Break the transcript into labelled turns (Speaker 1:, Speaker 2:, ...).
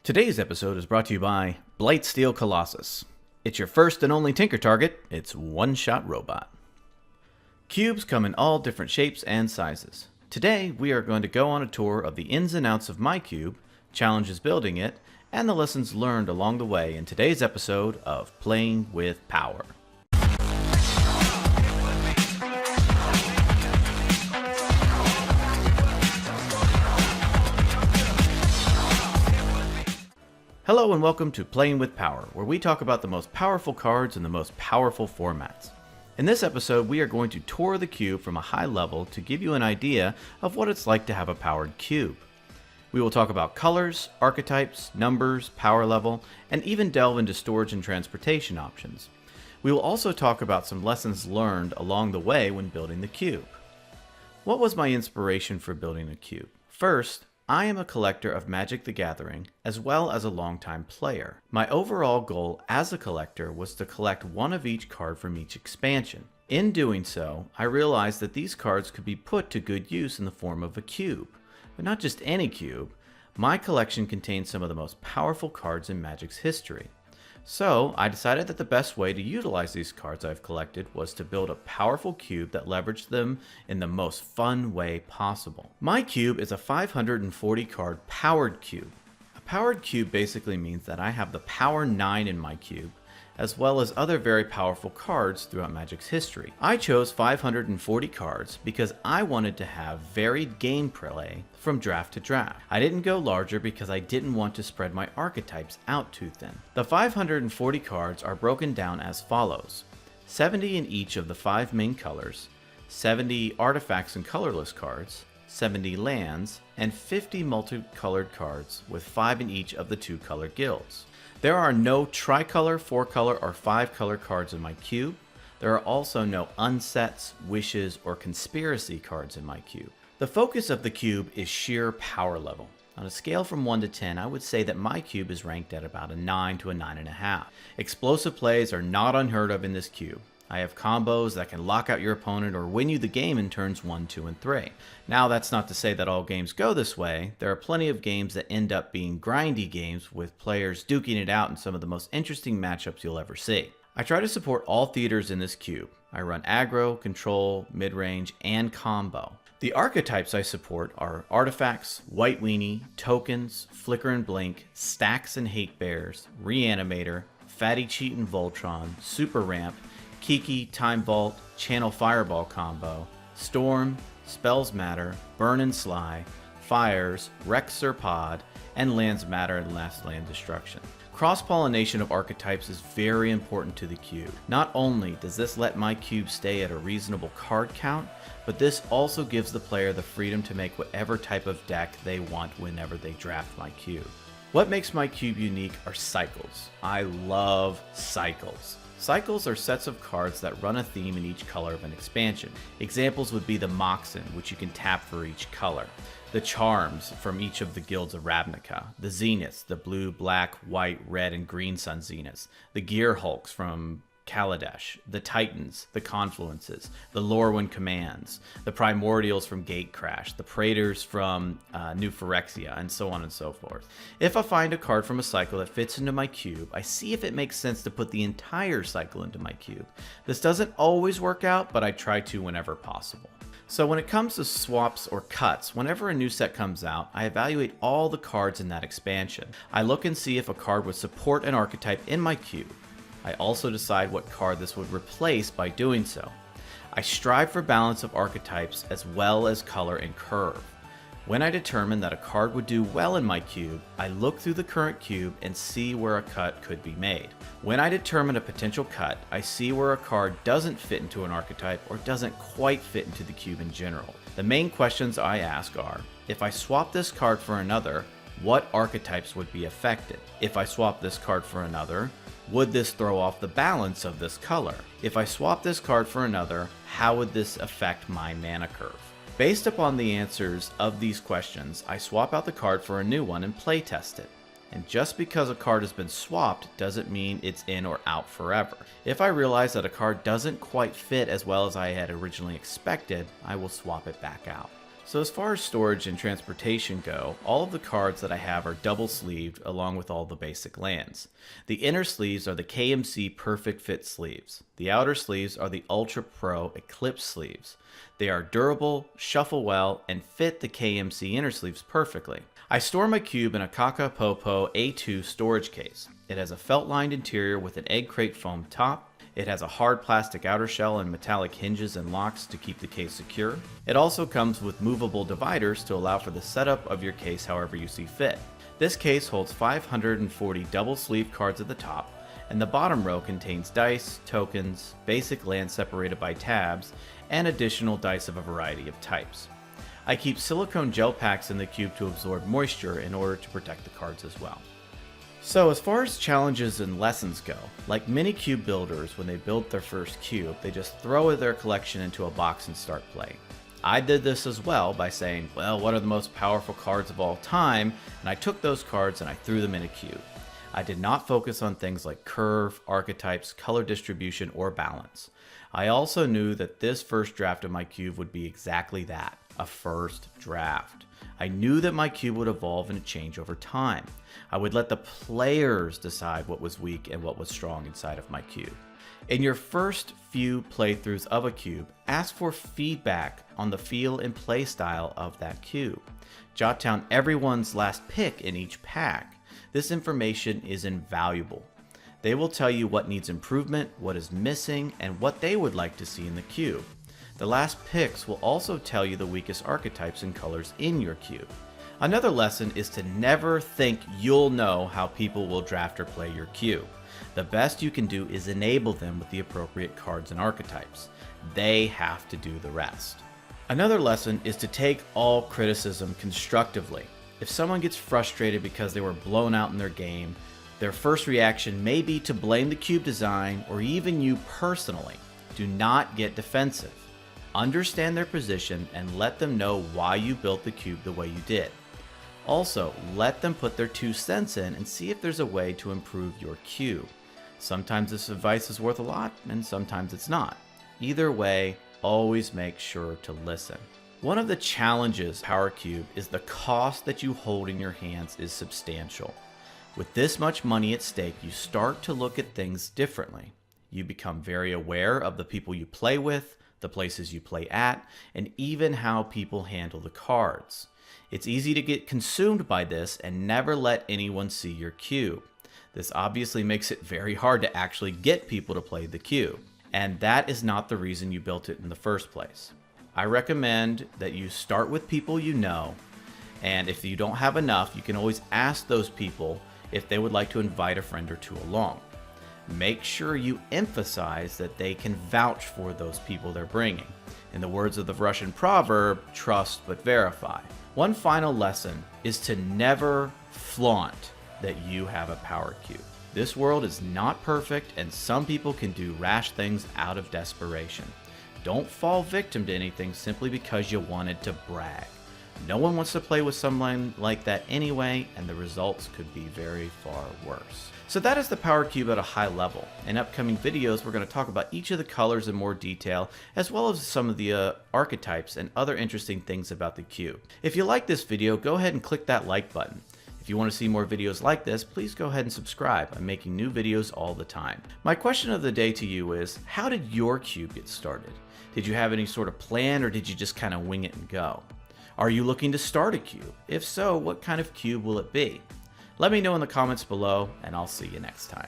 Speaker 1: Today's episode is brought to you by Blightsteel Colossus. It's your first and only tinker target. It's one-shot robot. Cubes come in all different shapes and sizes. Today, we are going to go on a tour of the ins and outs of my cube, challenges building it, and the lessons learned along the way in today's episode of Playing with Power. Hello and welcome to Playing with Power, where we talk about the most powerful cards in the most powerful formats. In this episode, we are going to tour the cube from a high level to give you an idea of what it's like to have a powered cube. We will talk about colors, archetypes, numbers, power level, and even delve into storage and transportation options. We will also talk about some lessons learned along the way when building the cube. What was my inspiration for building a cube? First, I am a collector of Magic the Gathering, as well as a longtime player. My overall goal as a collector was to collect one of each card from each expansion. In doing so, I realized that these cards could be put to good use in the form of a cube. But not just any cube. My collection contains some of the most powerful cards in Magic's history. So, I decided that the best way to utilize these cards I've collected was to build a powerful cube that leveraged them in the most fun way possible. My cube is a 540 card powered cube. A powered cube basically means that I have the power 9 in my cube, as well as other very powerful cards throughout Magic's history. I chose 540 cards because I wanted to have varied gameplay from draft to draft. I didn't go larger because I didn't want to spread my archetypes out too thin. The 540 cards are broken down as follows: 70 in each of the 5 main colors, 70 artifacts and colorless cards, 70 lands, and 50 multicolored cards with 5 in each of the 2 color guilds. There are no tricolor, 4-color, or 5-color cards in my cube. There are also no unsets, wishes, or conspiracy cards in my cube. The focus of the cube is sheer power level. On a scale from 1 to 10, I would say that my cube is ranked at about a 9 to a 9.5. Explosive plays are not unheard of in this cube. I have combos that can lock out your opponent or win you the game in turns 1, 2, and 3. Now, that's not to say that all games go this way. There are plenty of games that end up being grindy games with players duking it out in some of the most interesting matchups you'll ever see. I try to support all theaters in this cube. I run aggro, control, mid-range, and combo. The archetypes I support are artifacts, white weenie, tokens, flicker and blink, stacks and hate bears, reanimator, fatty cheat and Voltron, super ramp, Kiki, Time Vault, Channel Fireball combo, Storm, Spells Matter, Burn and Sly, Fires, Rex Pod, and Lands Matter and Last Land Destruction. Cross-pollination of archetypes is very important to the cube. Not only does this let my cube stay at a reasonable card count, but this also gives the player the freedom to make whatever type of deck they want whenever they draft my cube. What makes my cube unique are cycles. I love cycles. Cycles are sets of cards that run a theme in each color of an expansion. Examples would be the Moxen, which you can tap for each color, the Charms from each of the guilds of Ravnica, the Zeniths, the blue, black, white, red, and green Sun Zeniths, the Gear Hulks from Kaladesh, the Titans, the Confluences, the Lorwyn Commands, the Primordials from Gatecrash, the Praetors from New Phyrexia, and so on and so forth. If I find a card from a cycle that fits into my cube, I see if it makes sense to put the entire cycle into my cube. This doesn't always work out, but I try to whenever possible. So when it comes to swaps or cuts, whenever a new set comes out, I evaluate all the cards in that expansion. I look and see if a card would support an archetype in my cube. I also decide what card this would replace by doing so. I strive for balance of archetypes as well as color and curve. When I determine that a card would do well in my cube, I look through the current cube and see where a cut could be made. When I determine a potential cut, I see where a card doesn't fit into an archetype or doesn't quite fit into the cube in general. The main questions I ask are, if I swap this card for another, what archetypes would be affected? If I swap this card for another, would this throw off the balance of this color? If I swap this card for another, how would this affect my mana curve? Based upon the answers of these questions, I swap out the card for a new one and play test it. And just because a card has been swapped doesn't mean it's in or out forever. If I realize that a card doesn't quite fit as well as I had originally expected, I will swap it back out. So as far as storage and transportation go, all of the cards that I have are double sleeved along with all the basic lands. The inner sleeves are the KMC Perfect Fit sleeves. The outer sleeves are the Ultra Pro Eclipse sleeves. They are durable, shuffle well, and fit the KMC inner sleeves perfectly. I store my cube in a Kaka Popo A2 storage case. It has a felt-lined interior with an egg crate foam top. It has a hard plastic outer shell and metallic hinges and locks to keep the case secure. It also comes with movable dividers to allow for the setup of your case however you see fit. This case holds 540 double sleeve cards at the top, and the bottom row contains dice, tokens, basic land separated by tabs, and additional dice of a variety of types. I keep silicone gel packs in the cube to absorb moisture in order to protect the cards as well. So as far as challenges and lessons go, like many cube builders, when they build their first cube, they just throw their collection into a box and start playing. I did this as well by saying, well, what are the most powerful cards of all time? And I took those cards and I threw them in a cube. I did not focus on things like curve, archetypes, color distribution, or balance. I also knew that this first draft of my cube would be exactly that, a first draft. I knew that my cube would evolve and change over time. I would let the players decide what was weak and what was strong inside of my cube. In your first few playthroughs of a cube, ask for feedback on the feel and play style of that cube. Jot down everyone's last pick in each pack. This information is invaluable. They will tell you what needs improvement, what is missing, and what they would like to see in the cube. The last picks will also tell you the weakest archetypes and colors in your cube. Another lesson is to never think you'll know how people will draft or play your cube. The best you can do is enable them with the appropriate cards and archetypes. They have to do the rest. Another lesson is to take all criticism constructively. If someone gets frustrated because they were blown out in their game, their first reaction may be to blame the cube design or even you personally. Do not get defensive. Understand their position and let them know why you built the cube the way you did. Also, let them put their 2 cents in and see if there's a way to improve your cube. Sometimes this advice is worth a lot and sometimes it's not. Either way, always make sure to listen. One of the challenges of Power Cube is the cost that you hold in your hands is substantial. With this much money at stake, you start to look at things differently. You become very aware of the people you play with, the places you play at, and even how people handle the cards. It's easy to get consumed by this and never let anyone see your cube. This obviously makes it very hard to actually get people to play the cube, and that is not the reason you built it in the first place. I recommend that you start with people you know, and if you don't have enough, you can always ask those people if they would like to invite a friend or two along. Make sure you emphasize that they can vouch for those people they're bringing. In the words of the Russian proverb, trust but verify. One final lesson is to never flaunt that you have a power cube. This world is not perfect and some people can do rash things out of desperation. Don't fall victim to anything simply because you wanted to brag. No one wants to play with someone like that anyway, and the results could be very far worse. So that is the Power Cube at a high level. In upcoming videos, we're going to talk about each of the colors in more detail, as well as some of the archetypes and other interesting things about the cube. If you like this video, go ahead and click that like button. If you want to see more videos like this, please go ahead and subscribe. I'm making new videos all the time. My question of the day to you is, how did your cube get started? Did you have any sort of plan, or did you just kind of wing it and go? Are you looking to start a cube? If so, what kind of cube will it be? Let me know in the comments below, and I'll see you next time.